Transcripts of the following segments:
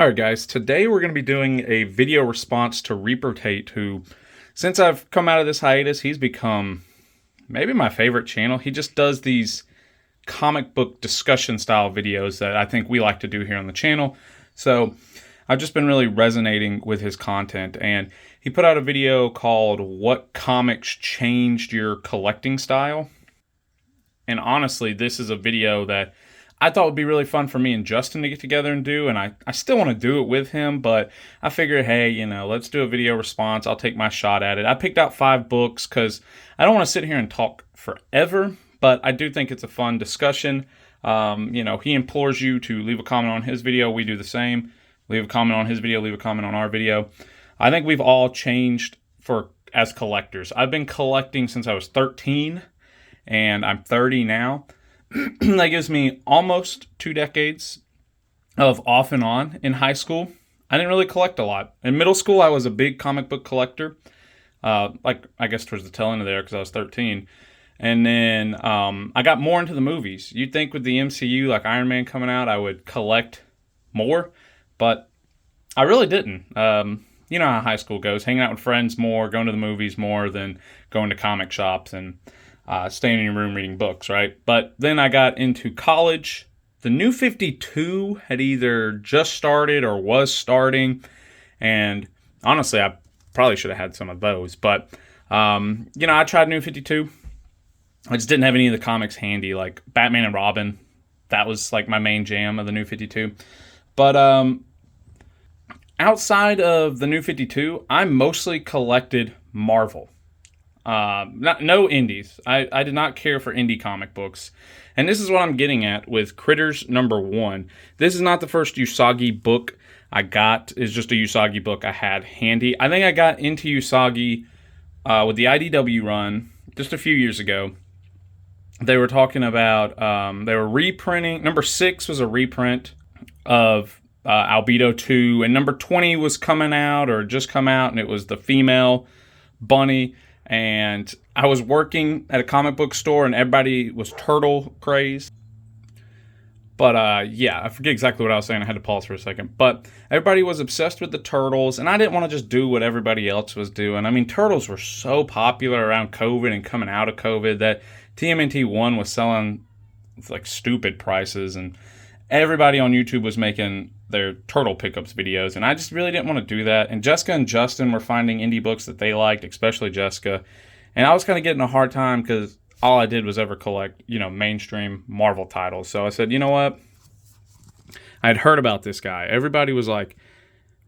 Alright guys, today we're going to be doing a video response to Reaper Tate, who, since I've come out of this hiatus, he's become maybe my favorite channel. He just does these comic book discussion style videos that I think we like to do here on the channel. So I've just been really resonating with his content, and he put out a video called "What Comics Changed Your Collecting Style?" And honestly, this is a video that I thought would be really fun for me and Justin to get together and do, and I still want to do it with him, but I figured, hey, let's do a video response. I'll take my shot at it. I picked out 5 books because I don't want to sit here and talk forever, but I do think it's a fun discussion. He implores you to leave a comment on his video. We do the same. Leave a comment on his video, leave a comment on our video. I think we've all changed as collectors. I've been collecting since I was 13, and I'm 30 now. That gives me almost 2 decades of off and on. In high school, I didn't really collect a lot. In middle school, I was a big comic book collector. I guess towards the tail end of there because I was 13. And then I got more into the movies. You'd think with the MCU, like Iron Man coming out, I would collect more. But I really didn't. You know how high school goes. Hanging out with friends more, going to the movies more than going to comic shops and staying in your room reading books, right? But then I got into college. The New 52 had either just started or was starting. And honestly, I probably should have had some of those. But, I tried New 52. I just didn't have any of the comics handy, like Batman and Robin. That was like my main jam of the New 52. But outside of the New 52, I mostly collected Marvel. No indies. I did not care for indie comic books. And this is what I'm getting at with Critters #1. This is not the first Usagi book I got. It's just a Usagi book I had handy. I think I got into Usagi with the IDW run just a few years ago. They were talking about, they were reprinting. Number 6 was a reprint of Albedo 2. And number 20 was coming out or just come out. And it was the female bunny. And I was working at a comic book store and everybody was turtle crazed. But I forget exactly what I was saying. I had to pause for a second. But everybody was obsessed with the turtles, and I didn't want to just do what everybody else was doing. I mean, turtles were so popular around COVID and coming out of COVID that TMNT 1 was selling like stupid prices, and everybody on YouTube was making their turtle pickups videos, and I just really didn't want to do that. And Jessica and Justin were finding indie books that they liked, especially Jessica. And I was kind of getting a hard time because all I did was ever collect, mainstream Marvel titles. So I said, you know what? I had heard about this guy. Everybody was like,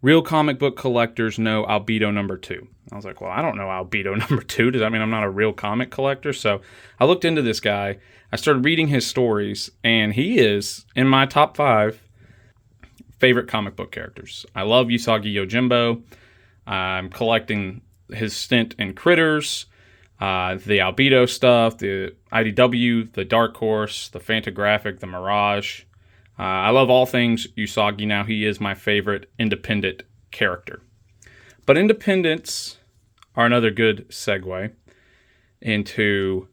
real comic book collectors know Albedo #2. I was like, well, I don't know Albedo #2. Does that mean I'm not a real comic collector? So I looked into this guy. I started reading his stories, and he is in my top 5 favorite comic book characters. I love Usagi Yojimbo. I'm collecting his stint in Critters, the Albedo stuff, the IDW, the Dark Horse, the Fantagraphic, the Mirage. I love all things Usagi now. He is my favorite independent character. But independents are another good segue into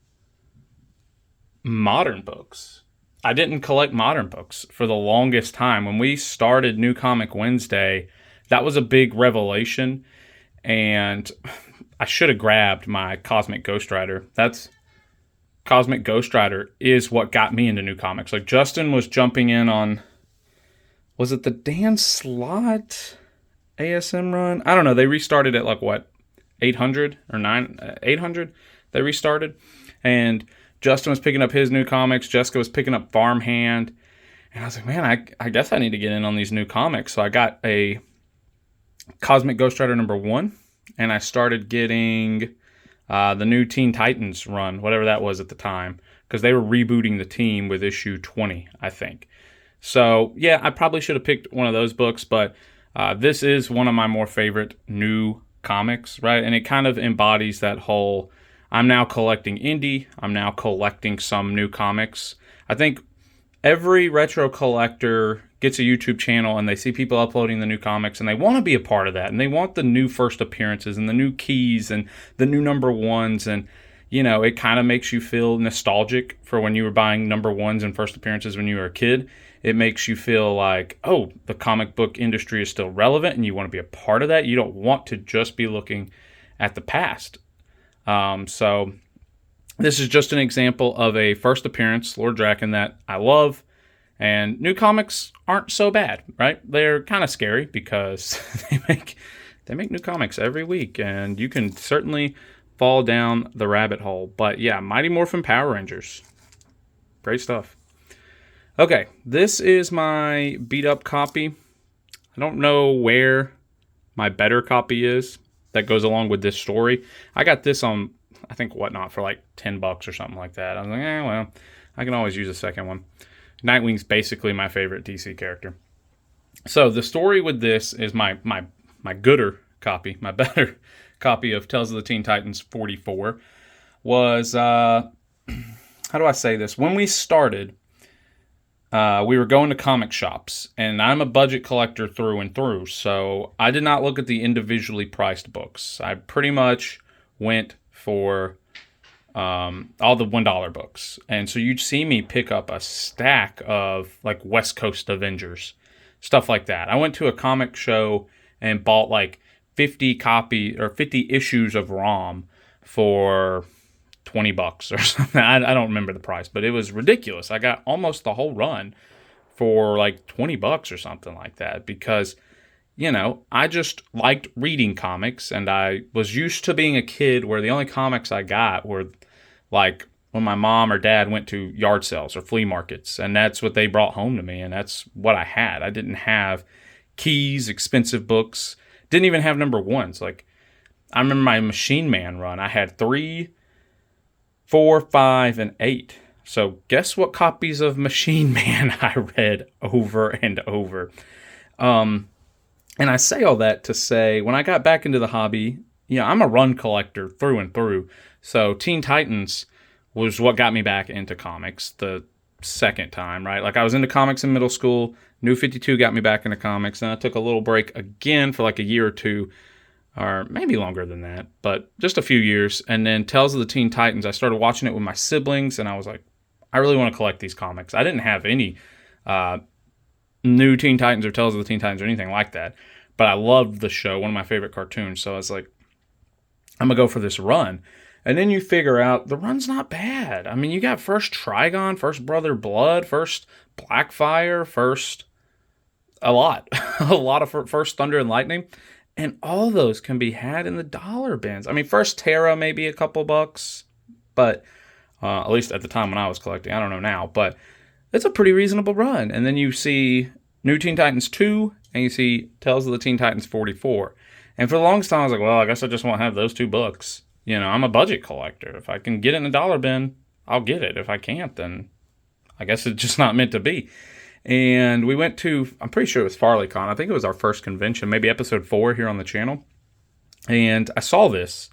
modern books. I didn't collect modern books for the longest time. When we started New Comic Wednesday, that was a big revelation, and I should have grabbed my Cosmic Ghost Rider. Cosmic Ghost Rider is what got me into new comics. Like, Justin was jumping in on, was it the Dan Slott ASM run? I don't know. They restarted at 800 or 800? They restarted, and Justin was picking up his new comics. Jessica was picking up Farmhand. And I was like, man, I guess I need to get in on these new comics. So I got a Cosmic Ghost Rider #1. And I started getting the new Teen Titans run, whatever that was at the time. Because they were rebooting the team with issue 20, I think. So, yeah, I probably should have picked one of those books. But this is one of my more favorite new comics, right? And it kind of embodies that whole, I'm now collecting indie. I'm now collecting some new comics. I think every retro collector gets a YouTube channel and they see people uploading the new comics and they want to be a part of that. And they want the new first appearances and the new keys and the new #1s. And, it kind of makes you feel nostalgic for when you were buying #1s and first appearances when you were a kid. It makes you feel like, oh, the comic book industry is still relevant and you want to be a part of that. You don't want to just be looking at the past. So this is just an example of a first appearance, Lord Draken, that I love. And new comics aren't so bad, right? They're kind of scary because they make new comics every week, and you can certainly fall down the rabbit hole. But yeah, Mighty Morphin Power Rangers. Great stuff. Okay, this is my beat up copy. I don't know where my better copy is that goes along with this story. I got this on, I think, Whatnot for like $10 or something like that. I was like, well, I can always use a second one. Nightwing's basically my favorite DC character. So the story with this is my gooder copy, my better copy of Tales of the Teen Titans 44 was, how do I say this? When we started, we were going to comic shops, and I'm a budget collector through and through, so I did not look at the individually priced books. I pretty much went for all the $1 books. And so you'd see me pick up a stack of like West Coast Avengers, stuff like that. I went to a comic show and bought like 50 issues of ROM for $20 or something. I don't remember the price, but it was ridiculous. I got almost the whole run for like $20 or something like that because, you know, I just liked reading comics, and I was used to being a kid where the only comics I got were like when my mom or dad went to yard sales or flea markets, and that's what they brought home to me, and that's what I had. I didn't have keys, expensive books, didn't even have number ones. Like, I remember my Machine Man run. I had 3, 4, 5, and 8. So guess what copies of Machine Man I read over and over. And I say all that to say, when I got back into the hobby, you know, I'm a run collector through and through. So Teen Titans was what got me back into comics the second time, right? Like, I was into comics in middle school. New 52 got me back into comics. And I took a little break again for like a year or two, or maybe longer than that, but just a few years. And then Tales of the Teen Titans, I started watching it with my siblings, and I was like, I really want to collect these comics. I didn't have any new Teen Titans or Tales of the Teen Titans or anything like that, but I loved the show, one of my favorite cartoons. So I was like, I'm going to go for this run. And then you figure out the run's not bad. I mean, you got first Trigon, first Brother Blood, first Blackfire, first a lot of first Thunder and Lightning. And all those can be had in the dollar bins. I mean, first Terra maybe a couple bucks, but at least at the time when I was collecting. I don't know now, but it's a pretty reasonable run. And then you see New Teen Titans 2, and you see Tales of the Teen Titans 44. And for the longest time, I was like, well, I guess I just want to have those 2 books. You know, I'm a budget collector. If I can get it in a dollar bin, I'll get it. If I can't, then I guess it's just not meant to be. And we went to, I'm pretty sure it was FarleyCon. I think it was our first convention, maybe episode 4 here on the channel. And I saw this,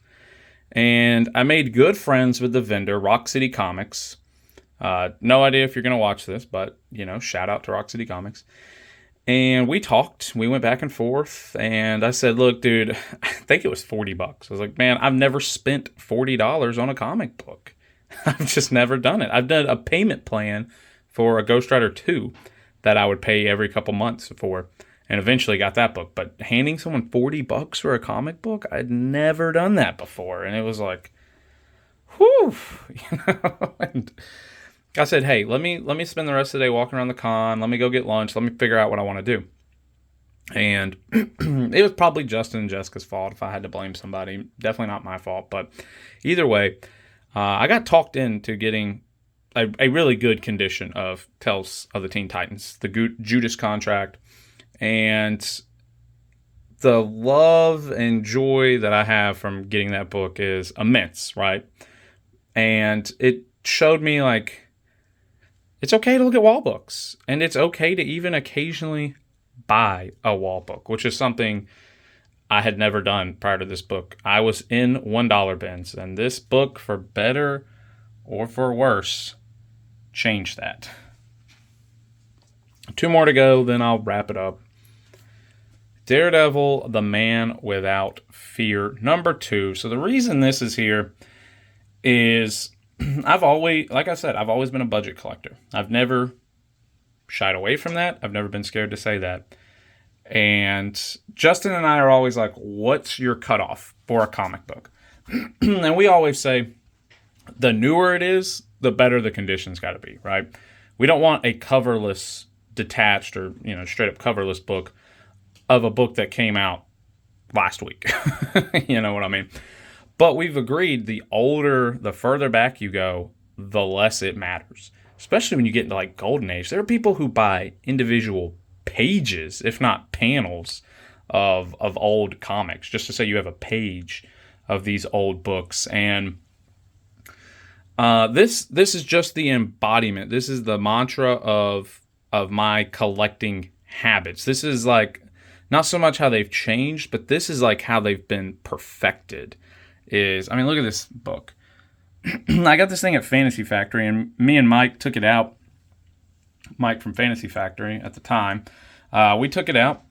and I made good friends with the vendor, Rock City Comics. No idea if you're going to watch this, but, you know, shout out to Rock City Comics. And we talked, we went back and forth, and I said, look, dude, I think it was $40. I was like, man, I've never spent $40 on a comic book. I've just never done it. I've done a payment plan for a Ghost Rider 2 that I would pay every couple months for, and eventually got that book. But handing someone $40 for a comic book, I'd never done that before. And it was like, whew, you know, and I said, hey, let me spend the rest of the day walking around the con. Let me go get lunch. Let me figure out what I want to do. And it was probably Justin and Jessica's fault if I had to blame somebody. Definitely not my fault. But either way, I got talked into getting a really good condition of Tales of the Teen Titans, the Judas contract. And the love and joy that I have from getting that book is immense, right? And it showed me, like, it's okay to look at wall books, and it's okay to even occasionally buy a wall book, which is something I had never done prior to this book. I was in $1 bins, and this book, for better or for worse, changed that. 2 more to go, then I'll wrap it up. Daredevil, the Man Without Fear, number 2. So the reason this is here is I've always, like I said, I've always been a budget collector. I've never shied away from that. I've never been scared to say that. And Justin and I are always like, what's your cutoff for a comic book? And we always say, the newer it is, the better the condition's got to be, right? We don't want a coverless, detached, or straight up coverless book of a book that came out last week. You know what I mean? But we've agreed the further back you go, the less it matters. Especially when you get into like Golden Age. There are people who buy individual pages, if not panels, of old comics, just to say you have a page of these old books. And this is just the embodiment. This is the mantra of my collecting habits. This is like not so much how they've changed, but this is like how they've been perfected. Look at this book. I got this thing at Fantasy Factory, and me and Mike took it out. Mike from Fantasy Factory at the time. We took it out,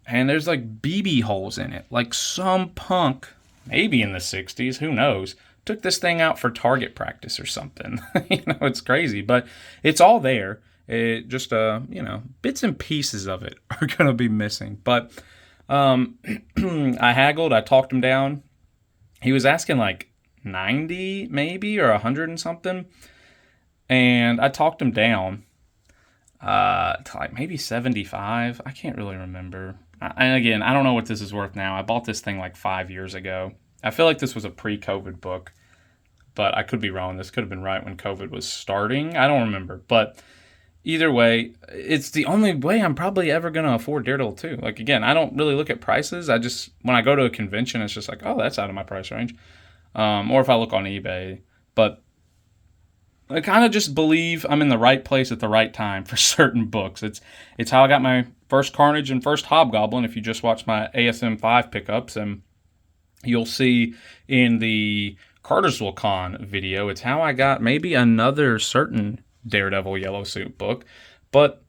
and there's like BB holes in it. Like some punk, maybe in the 60s, who knows, took this thing out for target practice or something. It's crazy, but it's all there. It just, bits and pieces of it are going to be missing. But I haggled. I talked him down. He was asking like 90 maybe or 100 and something. And I talked him down to like maybe 75. I can't really remember. And again, I don't know what this is worth now. I bought this thing like 5 years ago. I feel like this was a pre-COVID book, but I could be wrong. This could have been right when COVID was starting. I don't remember. But either way, it's the only way I'm probably ever going to afford Daredevil 2. Like, again, I don't really look at prices. When I go to a convention, it's just like, oh, that's out of my price range. Or if I look on eBay. But I kind of just believe I'm in the right place at the right time for certain books. It's how I got my first Carnage and first Hobgoblin, if you just watch my ASM 5 pickups. And you'll see in the Cartersville Con video, it's how I got maybe another certain Daredevil Yellow Suit book. But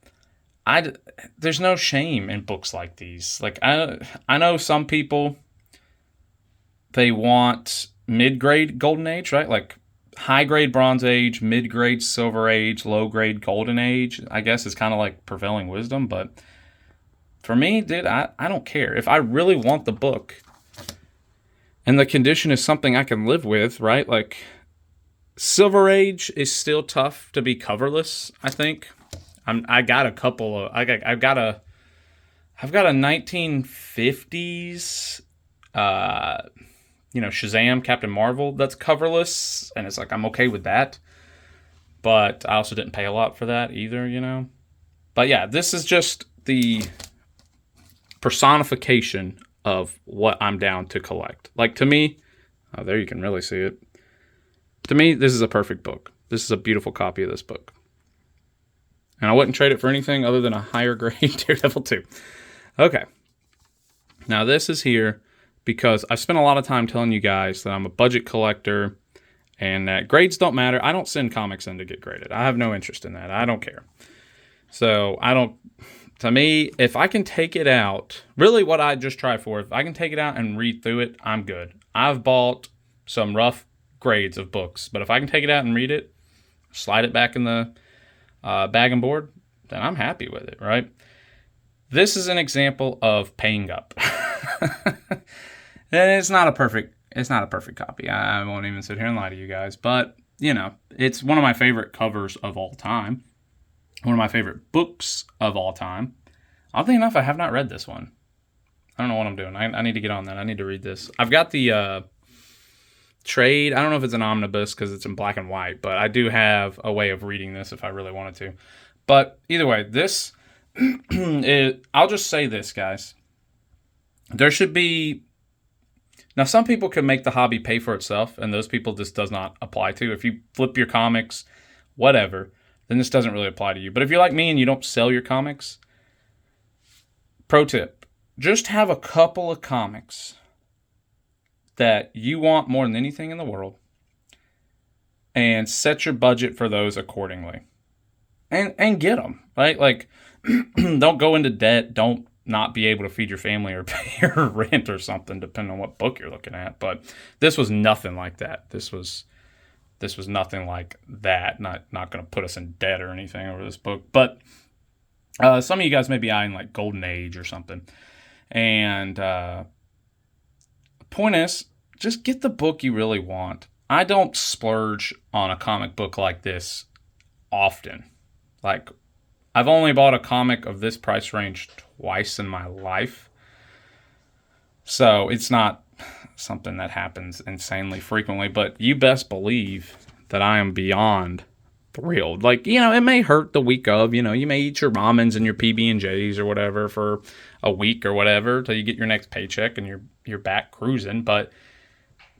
there's no shame in books like these. Like, I know some people, they want mid-grade Golden Age, right? Like high-grade Bronze Age, mid-grade Silver Age, low-grade Golden Age, I guess is kind of like prevailing wisdom. But for me, dude, I don't care. If I really want the book and the condition is something I can live with, right? Like, Silver Age is still tough to be coverless, I think. I've got a 1950s Shazam, Captain Marvel that's coverless, and it's like I'm okay with that. But I also didn't pay a lot for that either, But yeah, this is just the personification of what I'm down to collect. Like, to me, oh, there you can really see it. To me, this is a perfect book. This is a beautiful copy of this book. And I wouldn't trade it for anything other than a higher grade Daredevil 2. Okay. Now, this is here because I spent a lot of time telling you guys that I'm a budget collector and that grades don't matter. I don't send comics in to get graded. I have no interest in that. I don't care. So, to me, if I can take it out, really what I just try for, if I can take it out and read through it, I'm good. I've bought some rough grades of books, but if I can take it out and read it, slide it back in the bag and board, then I'm happy with it, right? This is an example of paying up. And it's not a perfect copy. I won't even sit here and lie to you guys, but it's one of my favorite covers of all time. One of my favorite books of all time. Oddly enough, I have not read this one. I don't know what I'm doing. I need to get on that. I need to read this. I've got the trade. I don't know if it's an omnibus because it's in black and white, but I do have a way of reading this if I really wanted to. But either way, this I'll just say this, guys. There should be... Now, some people can make the hobby pay for itself, and those people this does not apply to. If you flip your comics, whatever, then this doesn't really apply to you. But if you're like me and you don't sell your comics, pro tip, just have a couple of comics that you want more than anything in the world and set your budget for those accordingly. And get them, right? Like, don't go into debt. Don't not be able to feed your family or pay your rent or something, depending on what book you're looking at. But this was nothing like that. This was nothing like that. Not going to put us in debt or anything over this book. But Some of you guys may be eyeing like Golden Age or something. And point is, just get the book you really want. I don't splurge on a comic book like this often. Like, I've only bought a comic of this price range twice in my life. So it's not something that happens insanely frequently, but you best believe that I am beyond thrilled. Like, it may hurt the week of, you may eat your ramens and your PB&Js or whatever for a week or whatever till you get your next paycheck and you're back cruising. But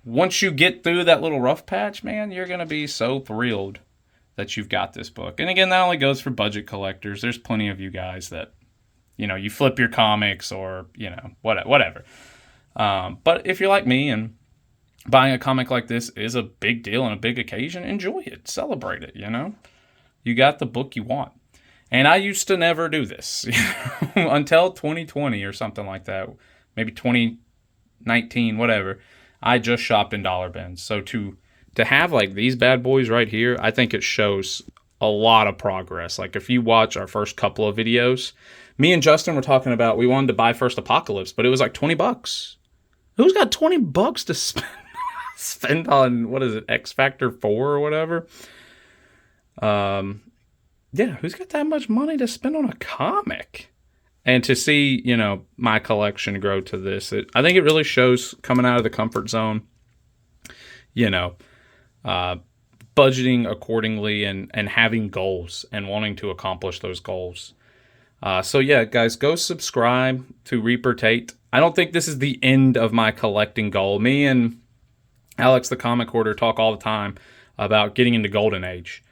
once you get through that little rough patch, man, you're going to be so thrilled that you've got this book. And again, that only goes for budget collectors. There's plenty of you guys that, you flip your comics or, whatever. But if you're like me and buying a comic like this is a big deal and a big occasion, enjoy it, celebrate it, You got the book you want. And I used to never do this until 2020 or something like that, maybe 2019, whatever. I just shopped in dollar bins. So to have like these bad boys right here, I think it shows a lot of progress. Like if you watch our first couple of videos, me and Justin were talking about we wanted to buy First Apocalypse, but it was like $20. Who's got $20 to spend on, what is it, X Factor 4 or whatever? Yeah, who's got that much money to spend on a comic? And to see, my collection grow to this, I think it really shows coming out of the comfort zone, budgeting accordingly and having goals and wanting to accomplish those goals. So yeah, guys, go subscribe to Reaper Tate. I don't think this is the end of my collecting goal. Me and Alex the Comic Hoarder talk all the time about getting into Golden Age.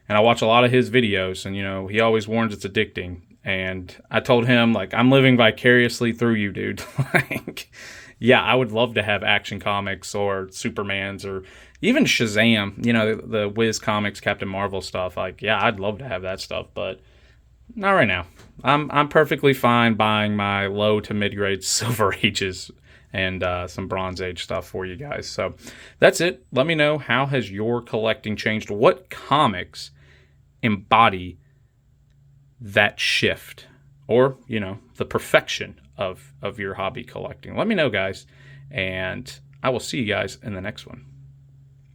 And I watch a lot of his videos, and, he always warns it's addicting. And I told him, like, I'm living vicariously through you, dude. Like, yeah, I would love to have Action Comics or Superman's or even Shazam, the Wiz Comics, Captain Marvel stuff. Like, yeah, I'd love to have that stuff, but not right now. I'm perfectly fine buying my low to mid-grade Silver Ages and some Bronze Age stuff for you guys. So that's it. Let me know, how has your collecting changed? What comics embody that shift or, the perfection of your hobby collecting? Let me know, guys, and I will see you guys in the next one.